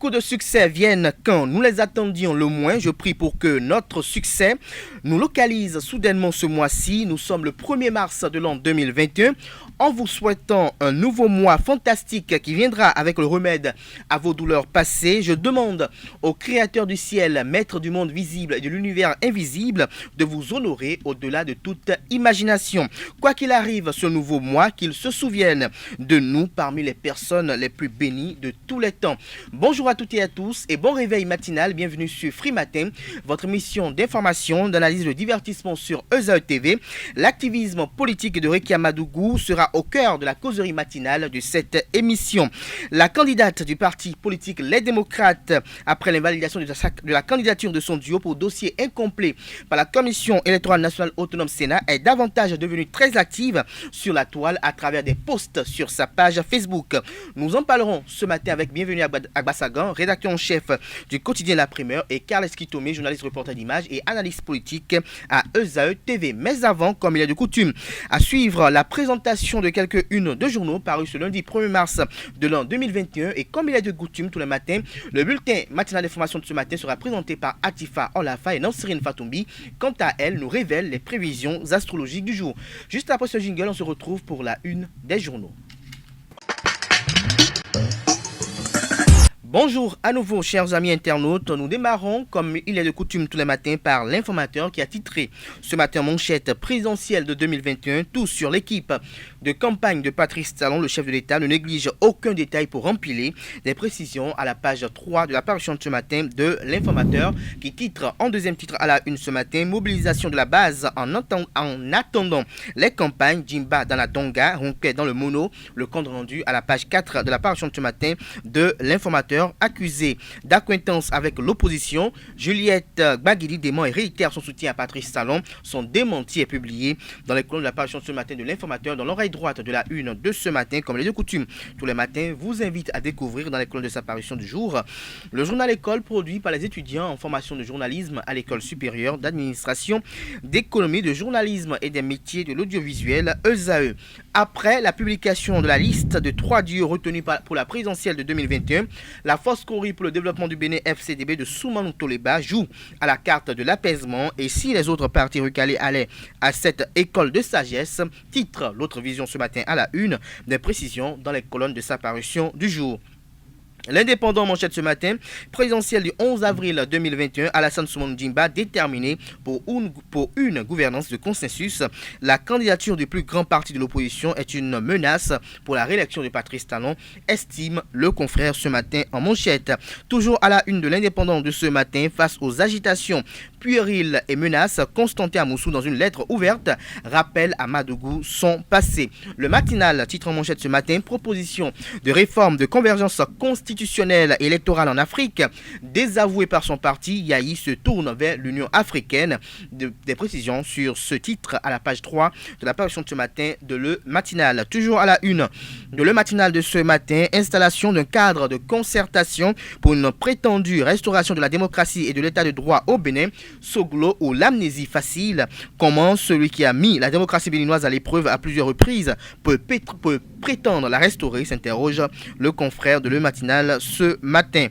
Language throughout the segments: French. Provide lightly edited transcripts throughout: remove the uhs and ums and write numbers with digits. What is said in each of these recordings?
Beaucoup de succès viennent quand nous les attendions le moins. Je prie pour que notre succès nous localise soudainement ce mois-ci. Nous sommes le 1er mars de l'an 2021. En vous souhaitant un nouveau mois fantastique qui viendra avec le remède à vos douleurs passées, je demande au Créateur du ciel, Maître du monde visible et de l'univers invisible, de vous honorer au-delà de toute imagination. Quoi qu'il arrive ce nouveau mois, qu'il se souvienne de nous parmi les personnes les plus bénies de tous les temps. Bonjour à toutes et à tous et bon réveil matinal. Bienvenue sur Free Matin, votre émission d'information, d'analyse et de divertissement sur ESAE TV. L'activisme politique de Rekia Madougou sera au cœur de la causerie matinale de cette émission. La candidate du parti politique Les Démocrates, après l'invalidation de la candidature de son duo pour dossier incomplet par la Commission électorale nationale autonome Sénat, est davantage devenue très active sur la toile à travers des posts sur sa page Facebook. Nous en parlerons ce matin avec Bienvenue Agba Sagan, rédacteur en chef du quotidien La Primeur, et Carles Kitomé, journaliste reporter d'image et analyste politique à ESAE TV. Mais avant, comme il est de coutume, à suivre la présentation de quelques-unes de journaux parus ce lundi 1er mars de l'an 2021. Et comme il est de coutume tous les matins, le bulletin matinal d'information de ce matin sera présenté par Atifa Olafa et Nansirine Fatoumbi. Quant à elle, nous révèle les prévisions astrologiques du jour. Juste après ce jingle, on se retrouve pour la une des journaux. Bonjour à nouveau, chers amis internautes. Nous démarrons, comme il est de coutume tous les matins, par l'informateur qui a titré ce matin manchette présidentielle de 2021. Tout sur l'équipe de campagne de Patrice Talon, le chef de l'État, ne néglige aucun détail pour empiler des précisions à la page 3 de la parution de ce matin de l'informateur qui titre en deuxième titre à la une ce matin: mobilisation de la base en attendant les campagnes. Jimba dans la Tonga, Ronquet dans le Mono. Le compte rendu à la page 4 de la parution de ce matin de l'informateur. Accusé d'acquaintance avec l'opposition, Juliette Baguili dément et réitère son soutien à Patrice Talon. Son démenti est publié dans les colonnes de la parution de ce matin de l'informateur, dans l'oreille droite de la une de ce matin. Comme il est de coutume, tous les matins, vous invite à découvrir dans les colonnes de sa parution du jour le journal École, produit par les étudiants en formation de journalisme à l'École supérieure d'administration, d'économie, de journalisme et des métiers de l'audiovisuel ESAE. Après la publication de la liste de 3 duos retenus pour la présidentielle de 2021, la Force Cori pour le développement du Bénin FCDB de Soumanou Toleba joue à la carte de l'apaisement. Et si les autres partis recalés allaient à cette école de sagesse, titre l'autre vision ce matin à la une, des précisions dans les colonnes de sa parution du jour. L'Indépendant manchette ce matin, présidentielle du 11 avril 2021, Alassane Soumane Jimba déterminé pour une gouvernance de consensus. La candidature du plus grand parti de l'opposition est une menace pour la réélection de Patrice Talon, estime le confrère ce matin en manchette. Toujours à la une de l'Indépendant de ce matin, face aux agitations puériles et menaces, Constantin Amoussou, dans une lettre ouverte, rappelle à Madougou son passé. Le matinal titre en manchette ce matin: proposition de réforme de convergence constitutionnelle et électorale en Afrique. Désavoué par son parti, Yahi se tourne vers l'Union africaine. Des précisions sur ce titre à la page 3 de la parution de ce matin de Le Matinal. Toujours à la une de Le Matinal de ce matin, installation d'un cadre de concertation pour une prétendue restauration de la démocratie et de l'état de droit au Bénin. Soglo ou l'amnésie facile. Comment celui qui a mis la démocratie béninoise à l'épreuve à plusieurs reprises peut prétendre la restaurer, s'interroge le confrère de Le Matinal ce matin.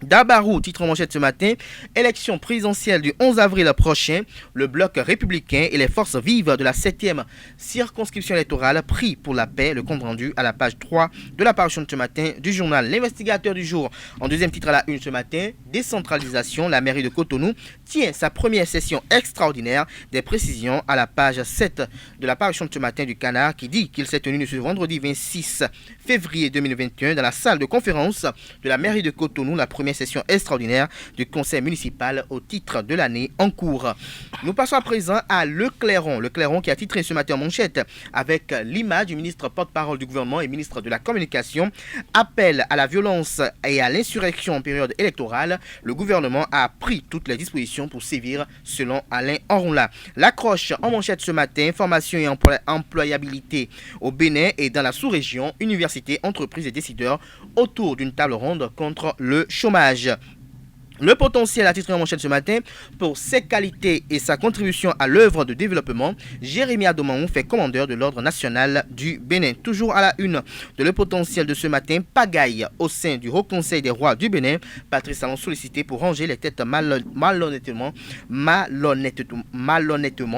Dabarou, titre en manchette ce matin: élection présidentielle du 11 avril prochain. Le bloc républicain et les forces vives de la 7e circonscription électorale prient pour la paix. Le compte rendu à la page 3 de la parution de ce matin du journal L'Investigateur du jour. En deuxième titre à la une ce matin: décentralisation. La mairie de Cotonou tient sa première session extraordinaire. Des précisions à la page 7 de la parution de ce matin du Canard, qui dit qu'il s'est tenu ce vendredi 26 février 2021 dans la salle de conférence de la mairie de Cotonou, la première session extraordinaire du conseil municipal au titre de l'année en cours. Nous passons à présent à Le Clairon. Le Clairon qui a titré ce matin en manchette avec l'image du ministre porte-parole du gouvernement et ministre de la communication: appel à la violence et à l'insurrection en période électorale. Le gouvernement a pris toutes les dispositions pour sévir, selon Alain Orunla. L'accroche en manchette ce matin: formation et employabilité au Bénin et dans la sous-région, universités, entreprises et décideurs autour d'une table ronde contre le chômage. Le potentiel a titré en manchette ce matin pour ses qualités et sa contribution à l'œuvre de développement. Jérémy Adomaou fait commandeur de l'ordre national du Bénin. Toujours à la une de le potentiel de ce matin, pagaille au sein du Haut Conseil des rois du Bénin. Patrice Talon sollicité pour ranger les têtes malhonnêtement,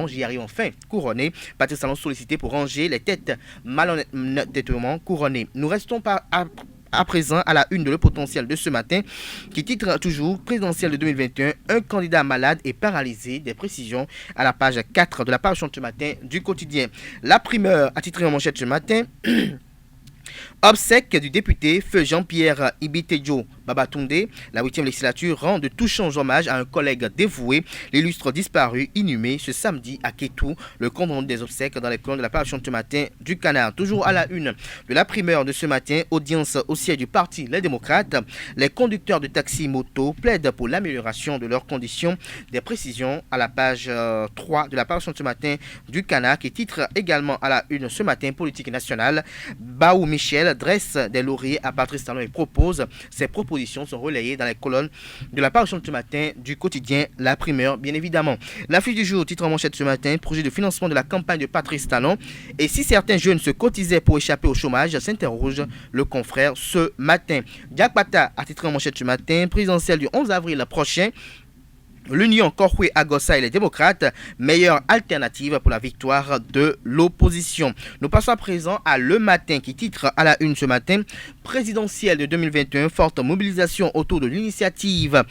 j'y arrive enfin, couronnées. Patrice Talon sollicité pour ranger les têtes malhonnêtement couronnées. Nous restons à présent à la une de Le Potentiel de ce matin qui titre toujours présidentielle de 2021, un candidat malade et paralysé, des précisions à la page 4 de la page ce matin du quotidien. La primeur a titré en manchette ce matin obsèques du député feu Jean-Pierre Ibitejo Babatunde. La 8e législature rend de touchants hommages à un collègue dévoué, l'illustre disparu inhumé ce samedi à Kétou. Le compte rendu des obsèques dans les colonnes de la page ce matin du Canard. Toujours à la une de la primeur de ce matin, audience au siège du parti Les Démocrates. Les conducteurs de taxi moto plaident pour l'amélioration de leurs conditions. Des précisions à la page 3 de la page ce matin du Canard qui titre également à la une ce matin politique nationale. Baou Michel dresse des lauriers à Patrice Talon et propose. Ces propositions sont relayées dans les colonnes de la page ce matin du quotidien La Primeur, bien évidemment. L'affiche du jour, titre en manchette ce matin, projet de financement de la campagne de Patrice Talon. Et si certains jeunes se cotisaient pour échapper au chômage, s'interroge le confrère ce matin. Jack Pata a titré en manchette ce matin, présidentielle du 11 avril prochain. L'Union Korhwe Agossa et les démocrates, meilleure alternative pour la victoire de l'opposition. Nous passons à présent à Le Matin qui titre à la une ce matin, présidentielle de 2021, forte mobilisation autour de l'initiative.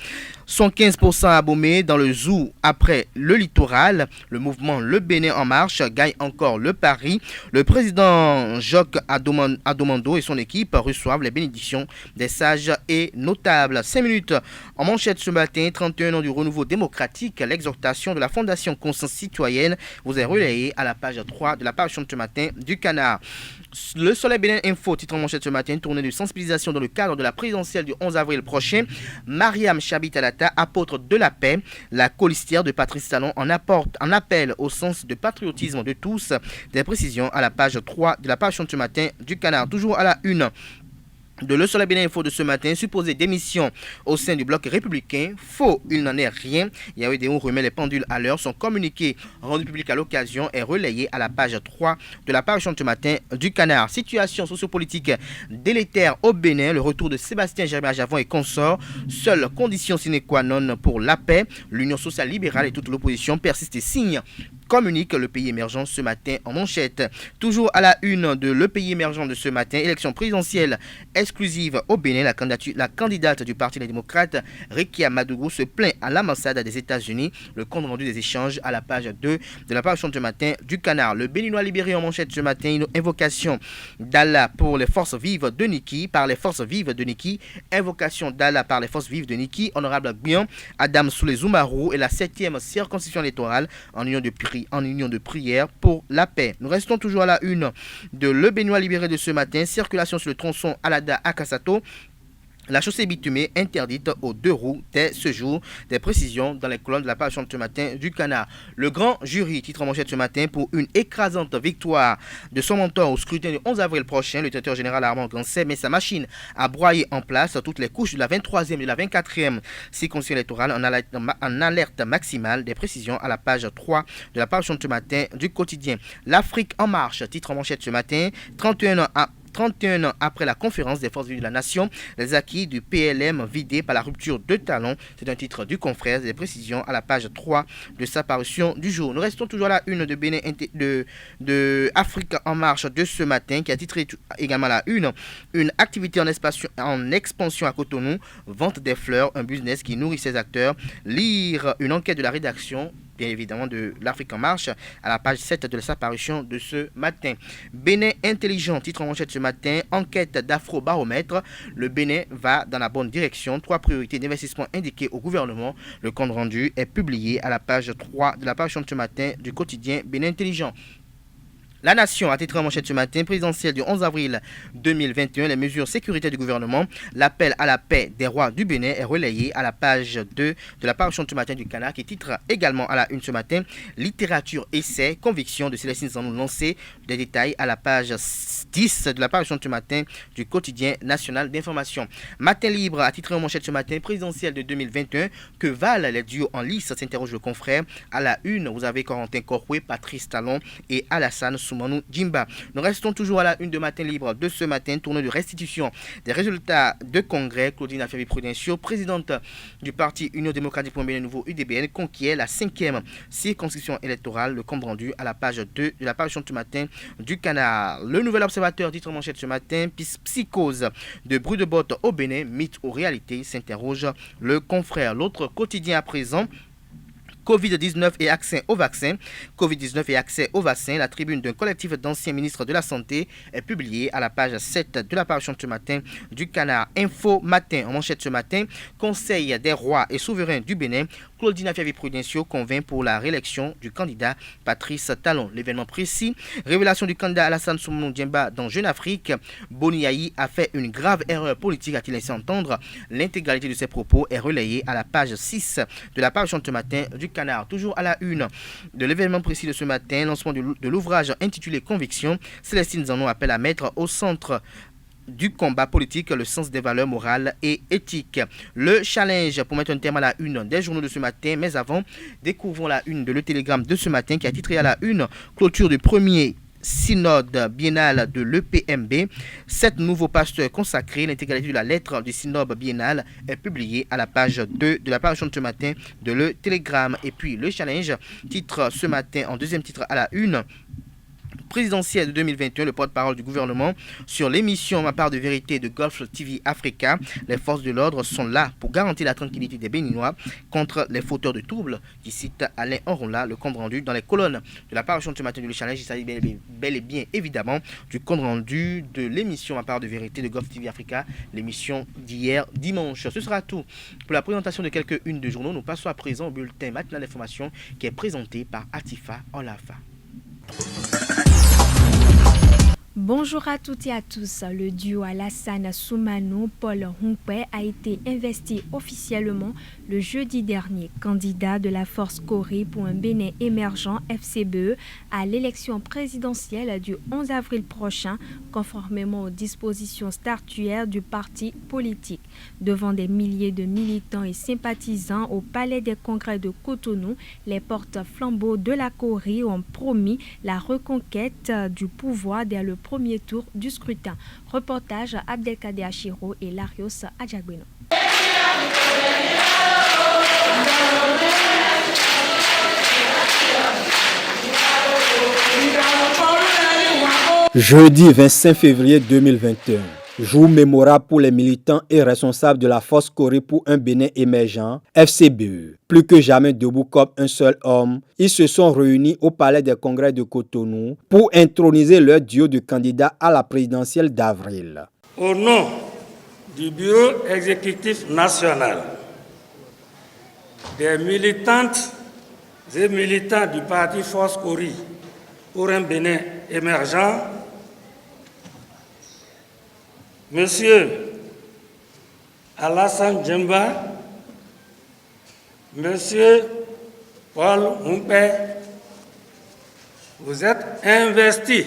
115% abômés dans le zoo après le littoral. Le mouvement Le Bénin en marche gagne encore le pari. Le président Jacques Adomando et son équipe reçoivent les bénédictions des sages et notables. 5 minutes en manchette ce matin, 31 ans du renouveau démocratique. L'exhortation de la Fondation Conscience Citoyenne vous est relayée à la page 3 de la page ce matin du Canard. Le Soleil Bénin Info, titre en manchette ce matin, tournée de sensibilisation dans le cadre de la présidentielle du 11 avril prochain. Mariam Chabitalata, apôtre de la paix, la colistière de Patrice Talon en appel au sens de patriotisme de tous. Des précisions à la page 3 de la page ce matin du Canard. Toujours à la une de Le Soleil Bénin Info de ce matin, supposée démission au sein du bloc républicain. Faux, il n'en est rien. Yahweh Déon remet les pendules à l'heure. Son communiqué rendu public à l'occasion est relayé à la page 3 de la page ce matin du Canard. Situation sociopolitique délétère au Bénin. Le retour de Sébastien Germain Javon et consorts. Seule condition sine qua non pour la paix. L'Union sociale libérale et toute l'opposition persiste et signe. Communique le pays émergent ce matin en manchette. Toujours à la une de Le Pays émergent de ce matin, élection présidentielle exclusive au Bénin. La candidate du Parti des démocrates, Rekia Madougou, se plaint à l'ambassade des États-Unis. Le compte rendu des échanges à la page 2 de la page ce matin du Canard. Le Béninois libéré en manchette ce matin, une invocation d'Allah pour les forces vives de Niki, par les forces vives de Niki. Invocation d'Allah par les forces vives de Niki. Honorable Gbion, Adam Soulé Zoumarou et la 7e circonscription électorale en union de prière pour la paix. Nous restons toujours à la une de Le Béninois libéré de ce matin. Circulation sur le tronçon Alada à Kassato. La chaussée bitumée interdite aux 2 roues dès ce jour. Des précisions dans les colonnes de la page ce matin du Canard. Le grand jury, titre en manchette ce matin, pour une écrasante victoire de son mentor au scrutin du 11 avril prochain. Le directeur général Armand Gansset met sa machine à broyer en place toutes les couches de la 23e et de la 24e circonscription électorale en alerte maximale. Des précisions à la page 3 de la page ce matin du quotidien. L'Afrique en marche, titre en manchette ce matin. 31 ans après la conférence des forces vives de la nation, les acquis du PLM vidés par la rupture de talons. C'est un titre du confrère. Des précisions à la page 3 de sa parution du jour. Nous restons toujours à la une de Bénin de Afrique en marche de ce matin qui a titré également la une activité en expansion à Cotonou, vente des fleurs, un business qui nourrit ses acteurs. Lire une enquête de la rédaction bien évidemment de l'Afrique en marche à la page 7 de sa parution de ce matin. Bénin intelligent, titre en manchette ce matin, enquête d'Afrobaromètre. Le Bénin va dans la bonne direction. 3 priorités d'investissement indiquées au gouvernement. Le compte rendu est publié à la page 3 de la parution de ce matin du quotidien Bénin intelligent. La Nation a titré en manchette ce matin, présidentielle du 11 avril 2021, les mesures sécuritaires du gouvernement, l'appel à la paix des rois du Bénin est relayé à la page 2 de la parution de ce matin du Canard qui titre également à la une ce matin, littérature, essai, conviction de Célestine Zanou lancé, des détails à la page 10 de la parution de ce matin du quotidien national d'information. Matin libre a titré en manchette ce matin, présidentielle de 2021, que valent les duos en lice, s'interroge le confrère. À la une, vous avez Corentin Korkwe, Patrice Talon et Alassane Soumanou Djimba. Nous restons toujours à la une de Matin libre de ce matin, tournée de restitution des résultats de congrès. Claudine Affaire-Prudencio, présidente du parti Union démocratique pour un Bénin nouveau UDBN, conquiert la 5e circonscription électorale. Le compte rendu à la page 2 de la parution de ce matin du Canard. Le Nouvel Observateur titre manchette ce matin, psychose de bruit de bottes au Bénin, mythe ou réalité, s'interroge le confrère. L'autre quotidien à présent, Covid-19 et accès au vaccin. Covid-19 et accès au vaccin. La tribune d'un collectif d'anciens ministres de la Santé est publiée à la page 7 de la parution de ce matin du Canard. Info Matin en manchette ce matin. Conseil des rois et souverains du Bénin. Claudine Affaire-Prudencio convainc pour la réélection du candidat Patrice Talon. L'événement précis, révélation du candidat Alassane Soumanou Djimba dans Jeune Afrique. Boniaï a fait une grave erreur politique, a-t-il laissé entendre. L'intégralité de ses propos est relayée à la page 6 de la parution de ce matin du Canard. Toujours à la une de l'événement précis de ce matin, lancement de l'ouvrage intitulé Conviction. Célestine Zanou appelle à mettre au centre du combat politique, le sens des valeurs morales et éthiques. Le challenge pour mettre un terme à la une des journaux de ce matin, mais avant, découvrons la une de Le Télégramme de ce matin qui a titré à la une clôture du premier synode biennal de l'EPMB. 7 nouveaux pasteurs consacrés. L'intégralité de la lettre du synode biennal est publiée à la page 2 de la parution de ce matin de Le Télégramme. Et puis le challenge titre ce matin en deuxième titre à la une présidentielle de 2021, le porte-parole du gouvernement sur l'émission Ma part de vérité de Gulf TV Africa. Les forces de l'ordre sont là pour garantir la tranquillité des Béninois contre les fauteurs de troubles, qui cite Alain Orunla. Le compte rendu dans les colonnes de la parution de ce matin du challenge. Il s'agit bel et bien évidemment du compte rendu de l'émission Ma part de vérité de Gulf TV Africa, l'émission d'hier dimanche. Ce sera tout pour la présentation de quelques-unes de journaux. Nous passons à présent au bulletin matinal d'information qui est présenté par Atifa Olafa. Bonjour à toutes et à tous. Le duo Alassane Soumanou-Paul Hunkwe a été investi officiellement le jeudi dernier candidat de la force Corée pour un Bénin émergent FCBE à l'élection présidentielle du 11 avril prochain, conformément aux dispositions statutaires du parti politique. Devant des milliers de militants et sympathisants au Palais des Congrès de Cotonou, les porte-flambeaux de la Corée ont promis la reconquête du pouvoir dès le premier tour du scrutin. Reportage Abdelkader Achiro et Larios Adjagbeno. Jeudi 25 février 2021, jour mémorable pour les militants et responsables de la Force Corée pour un Bénin émergent, FCBE. Plus que jamais debout comme un seul homme, ils se sont réunis au Palais des Congrès de Cotonou pour introniser leur duo de candidats à la présidentielle d'avril. Au nom du Bureau exécutif national, des militantes et militants du parti Force Corée pour un Bénin émergent, Monsieur Alassane Djimba, Monsieur Paul Hunkwe, vous êtes investi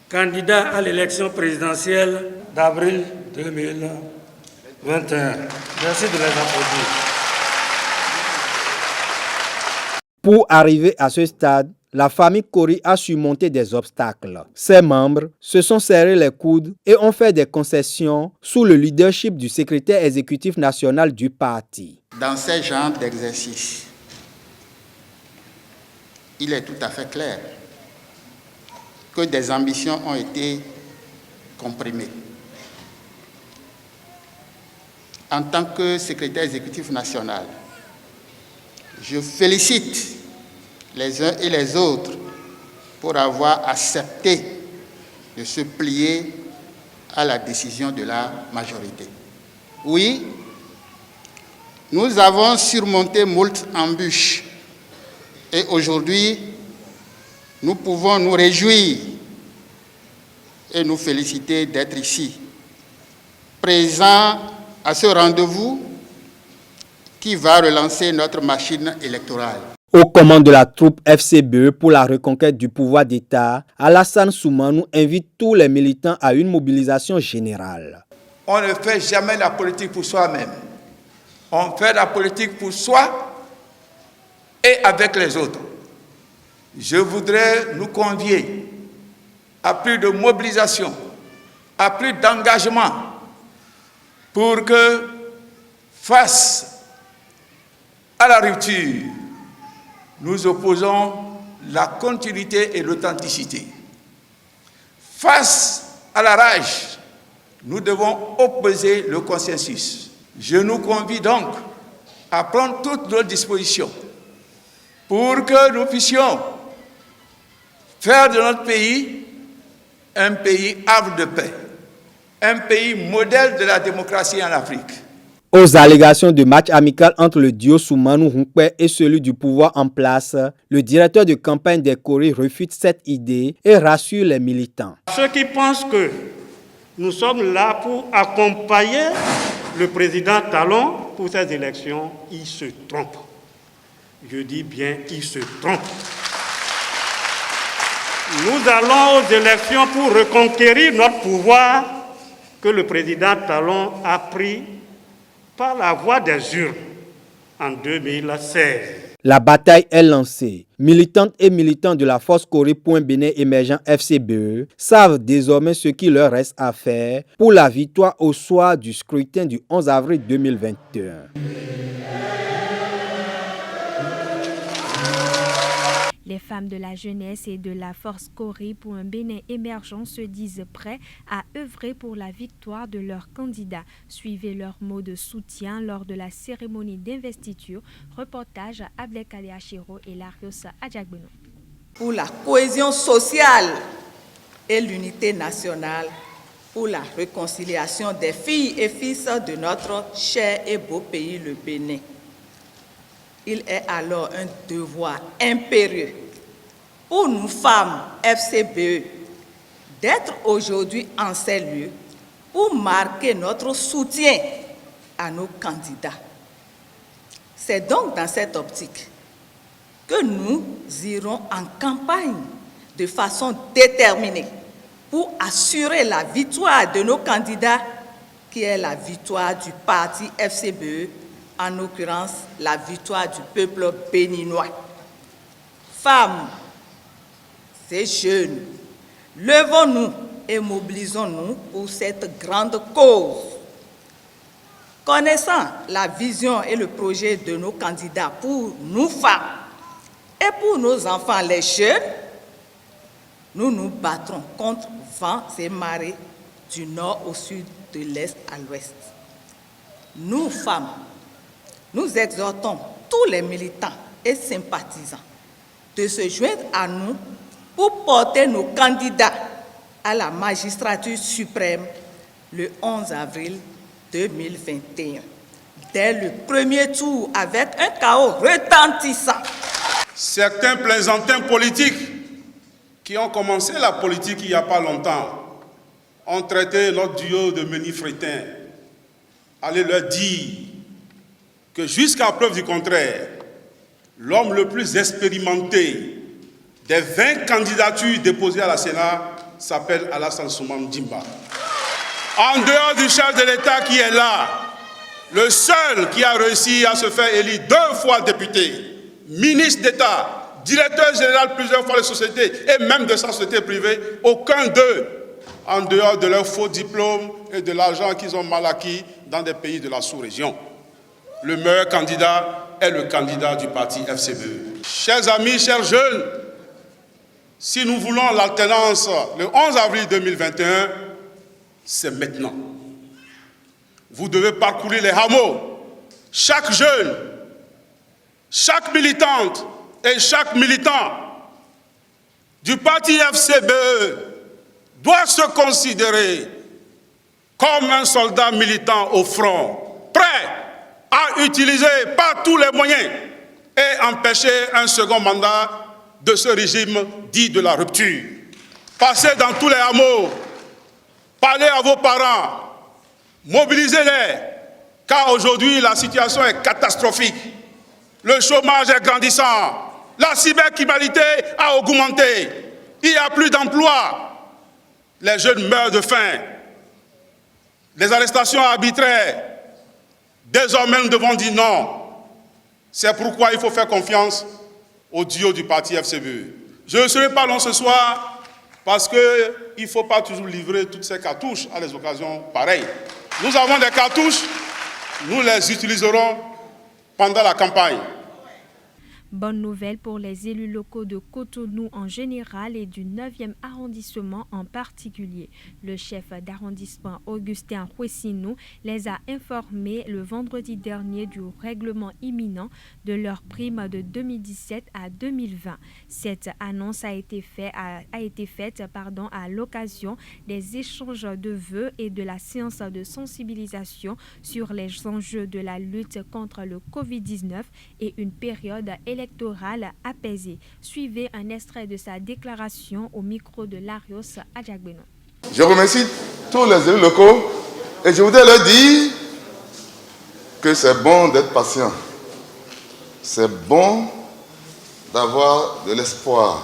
candidat à l'élection présidentielle d'avril 2021. Merci de les applaudir. Pour arriver à ce stade, la famille Corée a surmonté des obstacles. Ses membres se sont serrés les coudes et ont fait des concessions sous le leadership du secrétaire exécutif national du parti. Dans ces genres d'exercice, il est tout à fait clair que des ambitions ont été comprimées. En tant que secrétaire exécutif national, je félicite les uns et les autres pour avoir accepté de se plier à la décision de la majorité. Oui, nous avons surmonté moult embûches et aujourd'hui, Nous pouvons nous réjouir et nous féliciter d'être ici, présents à ce rendez-vous qui va relancer notre machine électorale. Aux commandes de la troupe FCBE pour la reconquête du pouvoir d'État, Alassane Soumanou invite tous les militants à une mobilisation générale. On ne fait jamais la politique pour soi-même. On fait la politique pour soi et avec les autres. Je voudrais nous convier à plus de mobilisation, à plus d'engagement pour que, face à la rupture, nous opposons la continuité et l'authenticité. Face à la rage, nous devons opposer le consensus. Je nous convie donc à prendre toutes nos dispositions pour que nous puissions faire de notre pays un pays havre de paix, un pays modèle de la démocratie en Afrique. Aux allégations de match amical entre le duo Soumanou-Hunkwe et celui du pouvoir en place, le directeur de campagne des Corées refute cette idée et rassure les militants. Ceux qui pensent que nous sommes là pour accompagner le président Talon pour ces élections, ils se trompent. Je dis bien, ils se trompent. Nous allons aux élections pour reconquérir notre pouvoir que le président Talon a pris par la voie des urnes en 2016. La bataille est lancée. Militantes et militants de la Force Corée pour un Bénin émergent FCBE savent désormais ce qu'il leur reste à faire pour la victoire au soir du scrutin du 11 avril 2021. Les femmes de la jeunesse et de la Force Corée pour un Bénin émergent se disent prêts à œuvrer pour la victoire de leurs candidats. Suivez leurs mots de soutien lors de la cérémonie d'investiture. Reportage à Abdelkader Achiro et Larios Adjagbono. Pour la cohésion sociale et l'unité nationale, pour la réconciliation des filles et fils de notre cher et beau pays, le Bénin. Il est alors un devoir impérieux pour nous femmes FCBE d'être aujourd'hui en ces lieux pour marquer notre soutien à nos candidats. C'est donc dans cette optique que nous irons en campagne de façon déterminée pour assurer la victoire de nos candidats, qui est la victoire du parti FCBE, en l'occurrence la victoire du peuple béninois. Femmes et jeunes, levons-nous et mobilisons-nous pour cette grande cause. Connaissant la vision et le projet de nos candidats pour nous femmes et pour nos enfants les jeunes, nous nous battrons contre vents et marées du nord au sud, de l'est à l'ouest. Nous femmes, nous exhortons tous les militants et sympathisants de se joindre à nous pour porter nos candidats à la magistrature suprême le 11 avril 2021, dès le premier tour avec un chaos retentissant. Certains plaisantins politiques qui ont commencé la politique il n'y a pas longtemps ont traité notre duo de menus-frétins. Allez leur dire que jusqu'à preuve du contraire, l'homme le plus expérimenté des 20 candidatures déposées à la Sénat s'appelle Alassane Soumanou Djimba. En dehors du chef de l'État qui est là, le seul qui a réussi à se faire élire 2 fois député, ministre d'État, directeur général plusieurs fois de sociétés et même de sa société privée, aucun d'eux, en dehors de leurs faux diplômes et de l'argent qu'ils ont mal acquis dans des pays de la sous-région. Le meilleur candidat est le candidat du parti FCBE. Chers amis, chers jeunes, si nous voulons l'alternance le 11 avril 2021, c'est maintenant. Vous devez parcourir les hameaux. Chaque jeune, chaque militante et chaque militant du parti FCBE doit se considérer comme un soldat militant au front, prêt à utiliser par tous les moyens et empêcher un second mandat de ce régime dit de la rupture. Passez dans tous les hameaux, parlez à vos parents, mobilisez-les, car aujourd'hui la situation est catastrophique. Le chômage est grandissant, la cybercriminalité a augmenté, il n'y a plus d'emploi, les jeunes meurent de faim, les arrestations arbitraires. Désormais, nous devons dire non. C'est pourquoi il faut faire confiance au duo du parti FCBE. Je ne serai pas long ce soir parce qu'il ne faut pas toujours livrer toutes ces cartouches à des occasions pareilles. Nous avons des cartouches, nous les utiliserons pendant la campagne. Bonne nouvelle pour les élus locaux de Cotonou en général et du 9e arrondissement en particulier. Le chef d'arrondissement Augustin Huesinou les a informés le vendredi dernier du règlement imminent de leur prime de 2017 à 2020. Cette annonce a été faite à l'occasion des échanges de vœux et de la séance de sensibilisation sur les enjeux de la lutte contre le Covid-19 et une période électorale apaisée. Suivez un extrait de sa déclaration au micro de Larios Adjagbeno. Je remercie tous les élus locaux et je voudrais leur dire que c'est bon d'être patient. C'est bon d'avoir de l'espoir.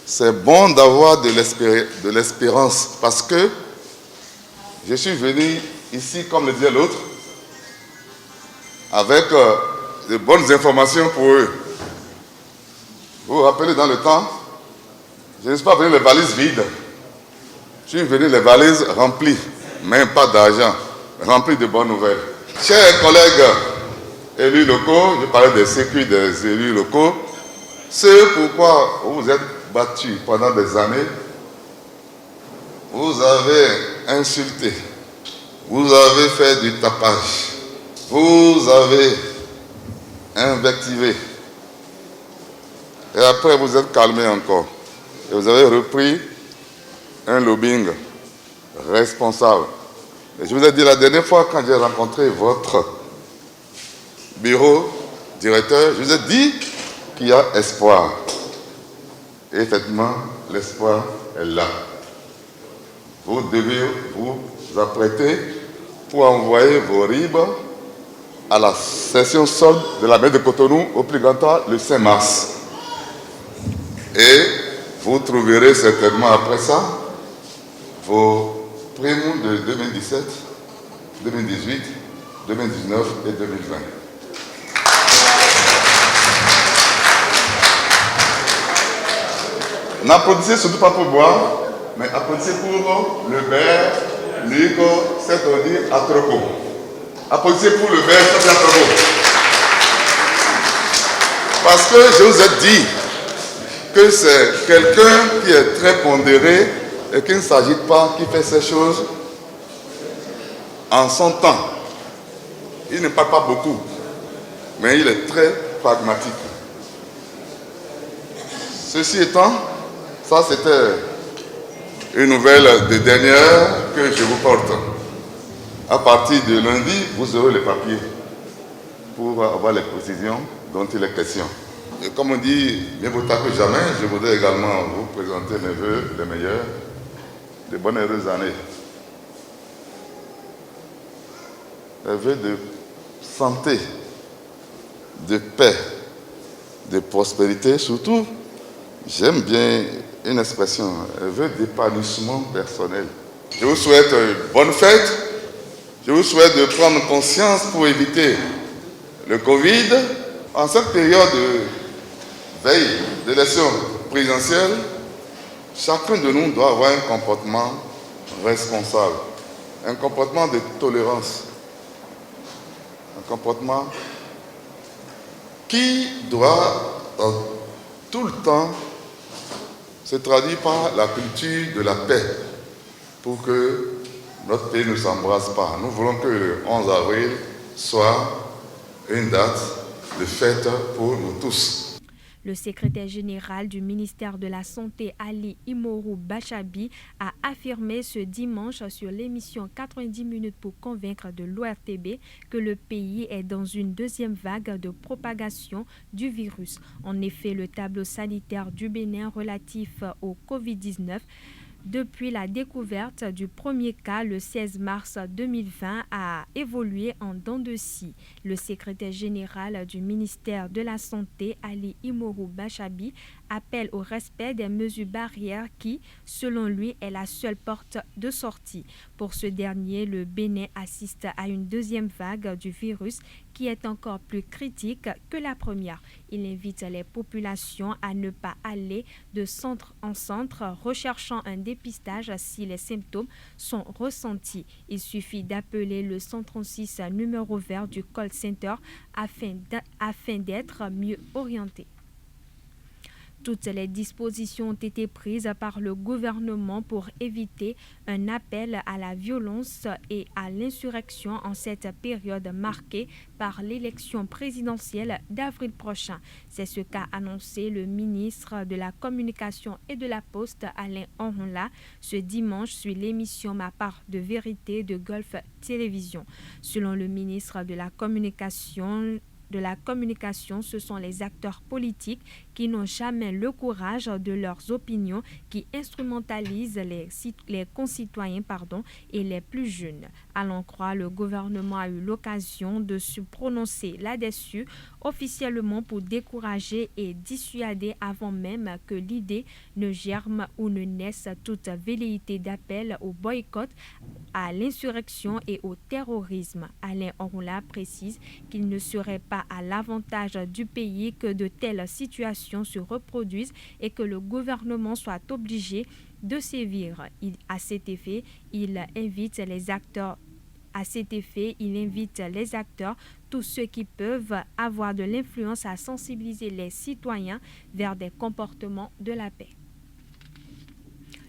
C'est bon d'avoir de l'espérance parce que je suis venu ici, comme le disait l'autre, avec de bonnes informations pour eux. Vous vous rappelez dans le temps, je ne suis pas venu les valises vides. Je suis venu les valises remplies, même pas d'argent, remplies de bonnes nouvelles. Chers collègues élus locaux, je parlais des sécu des élus locaux, c'est pourquoi vous vous êtes battus pendant des années, vous avez insulté, vous avez fait du tapage, vous avez invectivé. Et après, vous êtes calmé encore. Et vous avez repris un lobbying responsable. Et je vous ai dit la dernière fois, quand j'ai rencontré votre bureau directeur, je vous ai dit qu'il y a espoir. Et effectivement, l'espoir est là. Vous devez vous apprêter pour envoyer vos RIB à la session solde de la mairie de Cotonou au plus grand temps le 5 mars. Et vous trouverez certainement après ça vos primes de 2017, 2018, 2019 et 2020. N'applaudissez surtout pas pour boire, mais applaudissez pour le beurre, l'huile, c'est-à-dire Atroco. Applaudissez pour le beurre, c'est-à-dire Atroco. Parce que je vous ai dit que c'est quelqu'un qui est très pondéré et qui ne s'agite pas, qui fait ces choses en son temps. Il ne parle pas beaucoup, mais il est très pragmatique. Ceci étant, ça c'était une nouvelle de dernière que je vous porte. À partir de lundi, vous aurez les papiers pour avoir les précisions dont il est question. Et comme on dit, mieux vaut tard que jamais, je voudrais également vous présenter mes vœux les meilleurs, de bonnes et heureuses années. Les vœux de santé, de paix, de prospérité, surtout, j'aime bien une expression, les vœux d'épanouissement personnel. Je vous souhaite une bonne fête, je vous souhaite de prendre conscience pour éviter le Covid. En cette période de veille d'élection présidentielle, chacun de nous doit avoir un comportement responsable, un comportement de tolérance, un comportement qui doit tout le temps se traduire par la culture de la paix pour que notre pays ne s'embrasse pas. Nous voulons que le 11 avril soit une date de fête pour nous tous. Le secrétaire général du ministère de la Santé, Ali Imourou Bachabi, a affirmé ce dimanche sur l'émission 90 minutes pour convaincre de l'ORTB que le pays est dans une deuxième vague de propagation du virus. En effet, le tableau sanitaire du Bénin relatif au Covid-19 depuis la découverte du premier cas le 16 mars 2020 a évolué en dents de scie. Le secrétaire général du ministère de la Santé, Ali Imourou Bachabi, appelle au respect des mesures barrières qui, selon lui, est la seule porte de sortie. Pour ce dernier, le Bénin assiste à une deuxième vague du virus qui est encore plus critique que la première. Il invite les populations à ne pas aller de centre en centre recherchant un dépistage si les symptômes sont ressentis. Il suffit d'appeler le 136 numéro vert du call center afin d'être mieux orienté. Toutes les dispositions ont été prises par le gouvernement pour éviter un appel à la violence et à l'insurrection en cette période marquée par l'élection présidentielle d'avril prochain. C'est ce qu'a annoncé le ministre de la Communication et de la Poste, Alain Onla, ce dimanche sur l'émission Ma part de vérité de Gulf Télévision. Selon le ministre de la Communication, ce sont les acteurs politiques qui n'ont jamais le courage de leurs opinions, qui instrumentalisent les concitoyens et les plus jeunes. À l'en croire, le gouvernement a eu l'occasion de se prononcer là-dessus officiellement pour décourager et dissuader avant même que l'idée ne germe ou ne naisse toute velléité d'appel au boycott, à l'insurrection et au terrorisme. Alain Onla précise qu'il ne serait pas à l'avantage du pays que de telles situations se reproduisent et que le gouvernement soit obligé de sévir. À cet effet, il invite les acteurs, tous ceux qui peuvent avoir de l'influence, à sensibiliser les citoyens vers des comportements de la paix.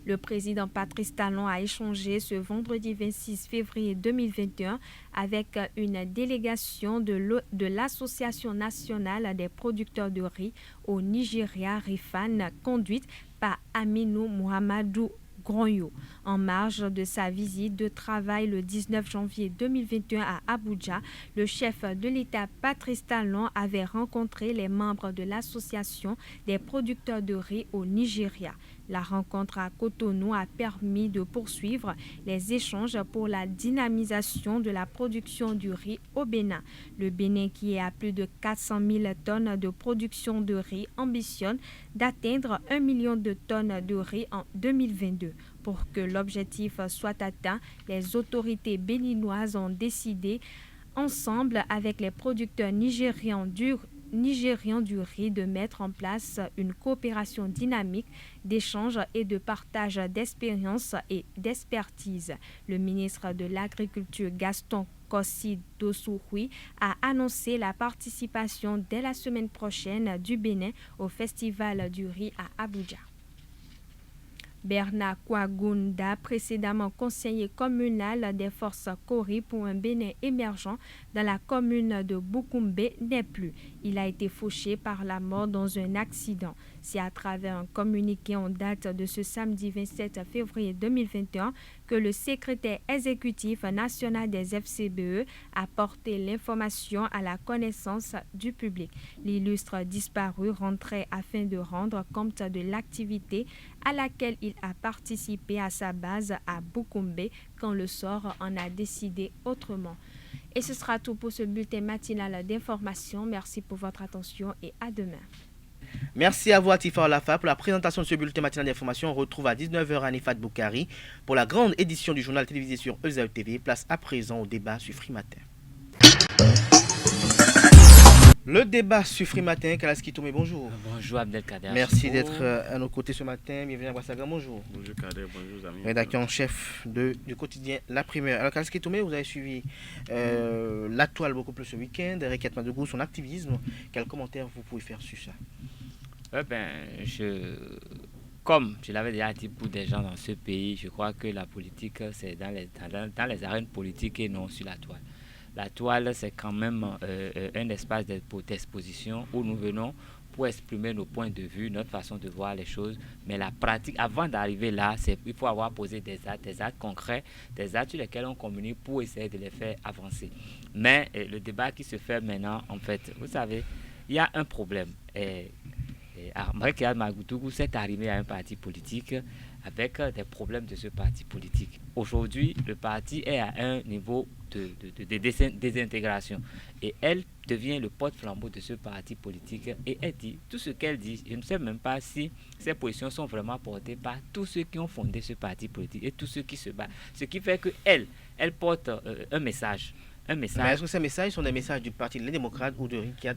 Le président Patrice Talon a échangé ce vendredi 26 février 2021 avec une délégation de l'Association nationale des producteurs de riz au Nigeria, RIFAN, conduite par Aminou Mohamedou Gronyo. En marge de sa visite de travail le 19 janvier 2021 à Abuja, le chef de l'État Patrice Talon avait rencontré les membres de l'Association des producteurs de riz au Nigeria. La rencontre à Cotonou a permis de poursuivre les échanges pour la dynamisation de la production du riz au Bénin. Le Bénin, qui est à plus de 400 000 tonnes de production de riz, ambitionne d'atteindre 1 million de tonnes de riz en 2022. Pour que l'objectif soit atteint, les autorités béninoises ont décidé, ensemble avec les producteurs nigérians du riz, de mettre en place une coopération dynamique d'échange et de partage d'expériences et d'expertise. Le ministre de l'Agriculture, Gaston Kossi Dossouri, a annoncé la participation dès la semaine prochaine du Bénin au Festival du riz à Abuja. Bernard Kouagounda, précédemment conseiller communal des forces Kori pour un Bénin émergent dans la commune de Boukoumbe, n'est plus. Il a été fauché par la mort dans un accident. C'est à travers un communiqué en date de ce samedi 27 février 2021 que le secrétaire exécutif national des FCBE a porté l'information à la connaissance du public. L'illustre disparu rentrait afin de rendre compte de l'activité à laquelle il a participé à sa base à Boukoumbe quand le sort en a décidé autrement. Et ce sera tout pour ce bulletin matinal d'information. Merci pour votre attention et à demain. Merci à vous, Atifa Olafa, pour la présentation de ce bulletin matinal d'information. On retrouve à 19h Anifat Boukari pour la grande édition du journal télévisé sur ESAE TV. Place à présent au débat sur Free Matin. Le débat sur Free Matin, Kalaski Toumé, bonjour. Bonjour Abdelkader. Merci d'être à nos côtés ce matin. Bienvenue à Wassaga, bonjour. Bonjour Kader, bonjour amis. Rédacteur en chef du quotidien La Primeur. Alors Kalaski Toumé, vous avez suivi la toile beaucoup plus ce week-end, Rekiat Madougou, son activisme. Quel commentaire vous pouvez faire sur ça? Comme je l'avais déjà dit pour des gens dans ce pays, je crois que la politique, c'est dans les arènes politiques et non sur la toile. La toile, c'est quand même un espace d'exposition où nous venons pour exprimer nos points de vue, notre façon de voir les choses. Mais la pratique, avant d'arriver là, il faut avoir posé des actes concrets, des actes sur lesquels on communique pour essayer de les faire avancer. Mais le débat qui se fait maintenant, en fait, vous savez, il y a un problème. Ahmed Magoutoukou s'est arrivé à un parti politique avec des problèmes de ce parti politique. Aujourd'hui, le parti est à un niveau de désintégration et elle devient le porte-flambeau de ce parti politique et elle dit tout ce qu'elle dit. Je ne sais même pas si ces positions sont vraiment portées par tous ceux qui ont fondé ce parti politique et tous ceux qui se battent. Ce qui fait qu'elle porte un message. Mais est-ce que ces messages sont des messages du Parti Les Démocrates ou de Rikiat?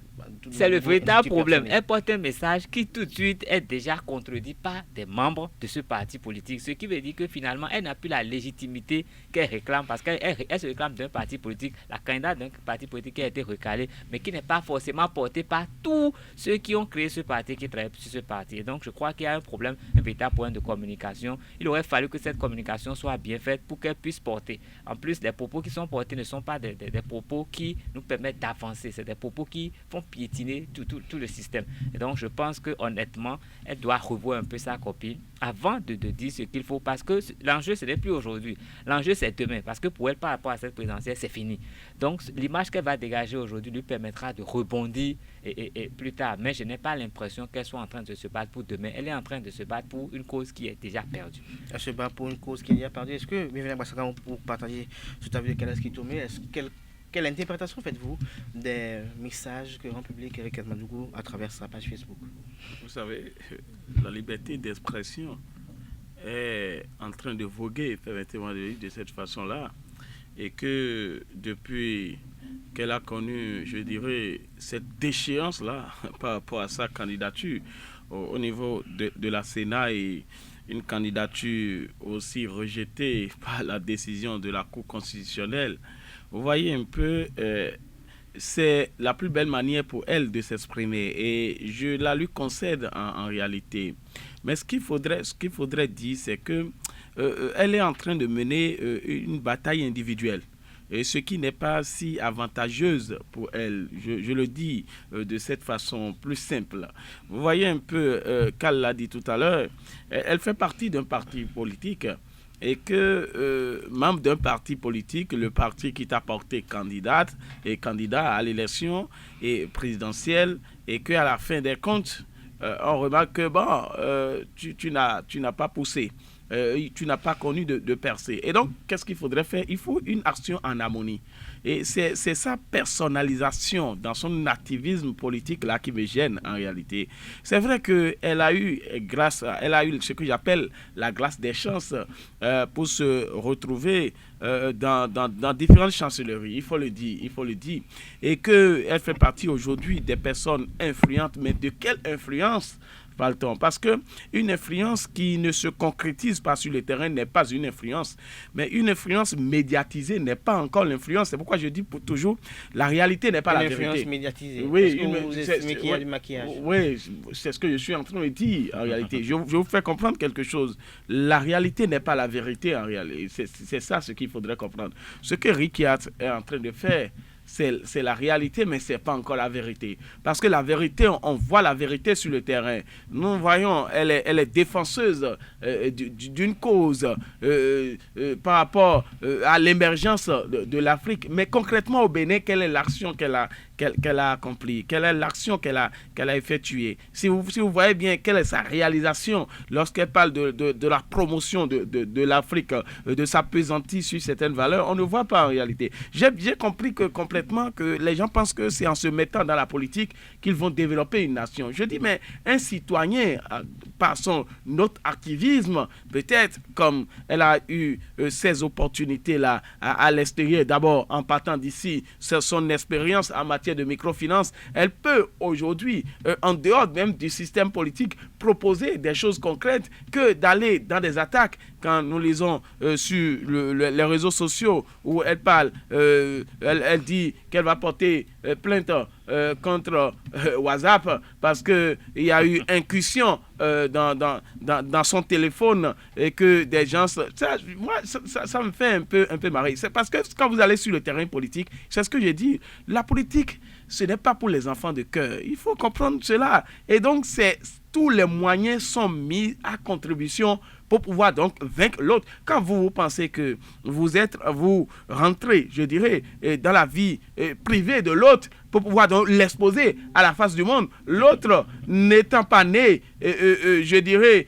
C'est le véritable problème. Elle porte un message qui tout de suite est déjà contredit par des membres de ce parti politique. Ce qui veut dire que finalement, elle n'a plus la légitimité qu'elle réclame parce qu'elle se réclame d'un parti politique, la candidate d'un parti politique qui a été recalé, mais qui n'est pas forcément porté par tous ceux qui ont créé ce parti, qui travaillent sur ce parti. Et donc, je crois qu'il y a un problème, un véritable problème de communication. Il aurait fallu que cette communication soit bien faite pour qu'elle puisse porter. En plus, les propos qui sont portés ne sont pas des propos qui nous permettent d'avancer. C'est des propos qui font piétiner tout le système. Et donc, je pense que honnêtement, elle doit revoir un peu sa copie avant de dire ce qu'il faut, parce que l'enjeu, ce n'est plus aujourd'hui. L'enjeu, c'est demain, parce que pour elle, par rapport à cette présidentielle, c'est fini. Donc, l'image qu'elle va dégager aujourd'hui lui permettra de rebondir et plus tard. Mais je n'ai pas l'impression qu'elle soit en train de se battre pour demain. Elle est en train de se battre pour une cause qui est déjà perdue. Elle se bat pour une cause qui est déjà perdue. Est-ce que, Bienvenue Bassaka, pour partager cet avis de Kalass Kitoumé, quelle interprétation faites-vous des messages que rend public Eric Madougou à travers sa page Facebook? Vous savez, la liberté d'expression est en train de voguer, permettez-moi de dire, de cette façon-là, et que depuis qu'elle a connu, je dirais, cette déchéance-là par rapport à sa candidature au niveau de la Sénat et une candidature aussi rejetée par la décision de la Cour constitutionnelle, vous voyez un peu, c'est la plus belle manière pour elle de s'exprimer et je la lui concède en réalité. Mais ce qu'il faudrait dire, c'est que elle est en train de mener une bataille individuelle. Et ce qui n'est pas si avantageuse pour elle, je le dis de cette façon plus simple. Vous voyez un peu, Kal l'a dit tout à l'heure, elle fait partie d'un parti politique et que membre d'un parti politique, le parti qui t'a porté candidat à l'élection et présidentielle, et qu'à la fin des comptes, on remarque que tu n'as pas poussé. Tu n'as pas connu de percée. Et donc, qu'est-ce qu'il faudrait faire? Il faut une action en harmonie. Et c'est sa personnalisation dans son activisme politique là qui me gêne en réalité. C'est vrai qu'elle a eu ce que j'appelle la grâce des chances pour se retrouver dans différentes chancelleries, il faut le dire. Et qu'elle fait partie aujourd'hui des personnes influentes. Mais de quelle influence parle-t-on? Parce qu'une influence qui ne se concrétise pas sur le terrain n'est pas une influence. Mais une influence médiatisée n'est pas encore l'influence. C'est pourquoi je dis pour toujours, la réalité n'est pas la vérité. Une influence médiatisée. Oui, est-ce que vous estimez qu'il y a du maquillage? Oui, c'est ce que je suis en train de dire en réalité. Je vous fais comprendre quelque chose. La réalité n'est pas la vérité en réalité. C'est ça ce qu'il faudrait comprendre. Ce que Rikiat est en train de faire, c'est la réalité, mais ce n'est pas encore la vérité. Parce que la vérité, on voit la vérité sur le terrain. Nous voyons, elle est défenseuse d'une cause par rapport à l'émergence de l'Afrique. Mais concrètement au Bénin, quelle est l'action qu'elle a accomplie? Quelle est l'action qu'elle a effectuée? Si vous voyez bien, quelle est sa réalisation lorsqu'elle parle de la promotion de l'Afrique, de sa pesantise sur certaines valeurs, on ne voit pas en réalité. J'ai compris complètement que les gens pensent que c'est en se mettant dans la politique qu'ils vont développer une nation. Je dis, mais un citoyen, par son autre activisme, peut-être comme elle a eu ces opportunités-là à l'extérieur, d'abord en partant d'ici, son expérience en matière de microfinance, elle peut aujourd'hui, en dehors même du système politique, proposer des choses concrètes que d'aller dans des attaques quand nous lisons sur les réseaux sociaux où elle parle, elle dit qu'elle va porter plainte contre WhatsApp parce qu'il y a eu incursion dans son téléphone et que des gens... Ça me fait un peu marrer. C'est parce que quand vous allez sur le terrain politique, c'est ce que j'ai dit, la politique, ce n'est pas pour les enfants de cœur. Il faut comprendre cela. Et donc, tous les moyens sont mis à contribution pour pouvoir donc vaincre l'autre. Quand vous pensez que vous rentrez, je dirais, dans la vie privée de l'autre pour pouvoir donc l'exposer à la face du monde, l'autre n'étant pas né, je dirais,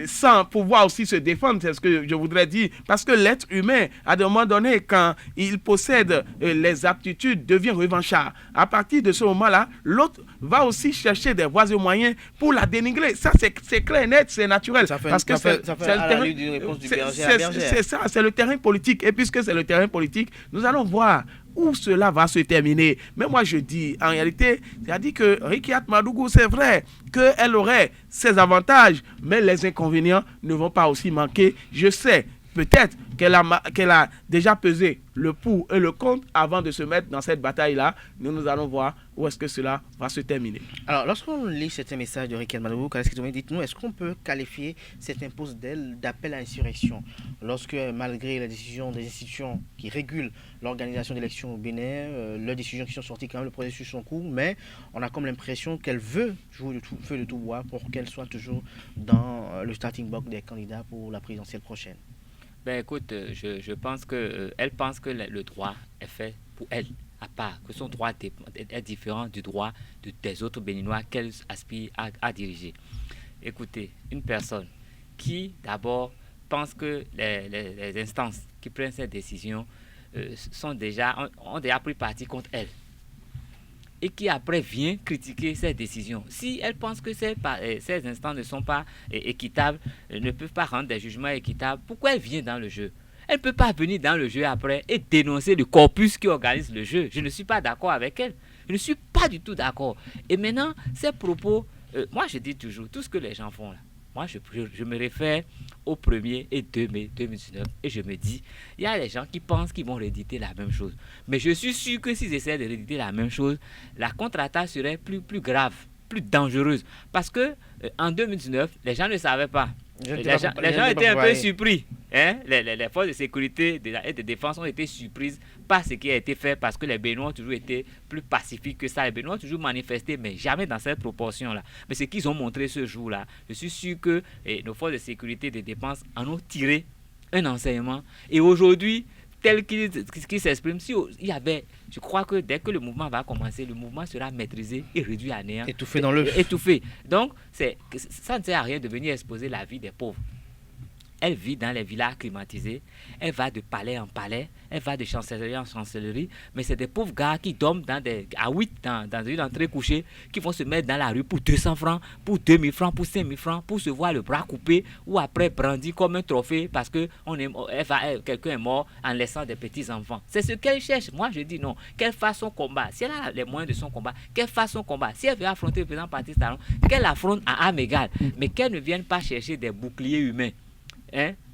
sans pouvoir aussi se défendre, c'est ce que je voudrais dire, parce que l'être humain, à un moment donné, quand il possède les aptitudes, devient revanchard. À partir de ce moment-là, l'autre va aussi chercher des voies et moyens pour la dénigrer. Ça, c'est clair et net, c'est naturel. Parce que c'est ça, c'est le terrain politique. Et puisque c'est le terrain politique, nous allons voir où cela va se terminer. Mais moi, je dis, en réalité, c'est-à-dire que Rikiat Madougou, c'est vrai qu'elle aurait ses avantages, mais les inconvénients ne vont pas aussi manquer. Je sais, peut-être qu'elle a déjà pesé le pour et le contre avant de se mettre dans cette bataille-là. Nous allons voir où est-ce que cela va se terminer. Alors, lorsqu'on lit certains messages de Rikiat Madougou, dites-nous, est-ce qu'on peut qualifier cette impose d'elle d'appel à insurrection lorsque, malgré la décision des institutions qui régulent l'organisation d'élections au Bénin, leurs décisions qui sont sorties quand même, le processus son cours, mais on a comme l'impression qu'elle veut jouer le feu de tout bois pour qu'elle soit toujours dans le starting block des candidats pour la présidentielle prochaine. Ben écoute, je pense que elle pense que le droit est fait pour elle, à part, que son droit est différent du droit des autres Béninois qu'elle aspire à diriger. Écoutez, une personne qui d'abord pense que les instances qui prennent ces décisions ont déjà pris parti contre elle, et qui après vient critiquer ces décisions. Si elle pense que ces instances ne sont pas équitables, ne peuvent pas rendre des jugements équitables, pourquoi elle vient dans le jeu? Elle ne peut pas venir dans le jeu après et dénoncer le corpus qui organise le jeu. Je ne suis pas d'accord avec elle. Je ne suis pas du tout d'accord. Et maintenant, ces propos, moi je dis toujours, tout ce que les gens font là, moi je me réfère au 1er et 2 mai 2019 et je me dis, il y a des gens qui pensent qu'ils vont rééditer la même chose. Mais je suis sûr que s'ils essaient de rééditer la même chose, la contre-attaque serait plus grave, plus dangereuse. Parce que en 2019, les gens ne savaient pas. Les gens étaient un peu surpris. Hein? Les forces de sécurité et de défense ont été surprises par ce qui a été fait parce que les Béninois ont toujours été plus pacifiques que ça. Les Béninois ont toujours manifesté, mais jamais dans cette proportion-là. Mais ce qu'ils ont montré ce jour-là, je suis sûr que nos forces de sécurité et de défense en ont tiré un enseignement. Et aujourd'hui, tel qu'il s'exprime, il y avait, je crois que dès que le mouvement va commencer, le mouvement sera maîtrisé et réduit à néant. Étouffé dans l'œuf. Étouffé. Donc, ça ne sert à rien de venir exposer la vie des pauvres. Elle vit dans les villas climatisées, elle va de palais en palais, elle va de chancellerie en chancellerie, mais c'est des pauvres gars qui dorment à 8 dans une entrée couchée, qui vont se mettre dans la rue pour 200 francs, pour 2000 francs, pour 5000 francs, pour se voir le bras coupé ou après brandi comme un trophée parce que quelqu'un est mort en laissant des petits enfants. C'est ce qu'elle cherche. Moi je dis non, qu'elle fasse son combat. Si elle a les moyens de son combat, qu'elle fasse son combat. Si elle veut affronter le président Patrice Talon, qu'elle affronte à âme égale, mais qu'elle ne vienne pas chercher des boucliers humains.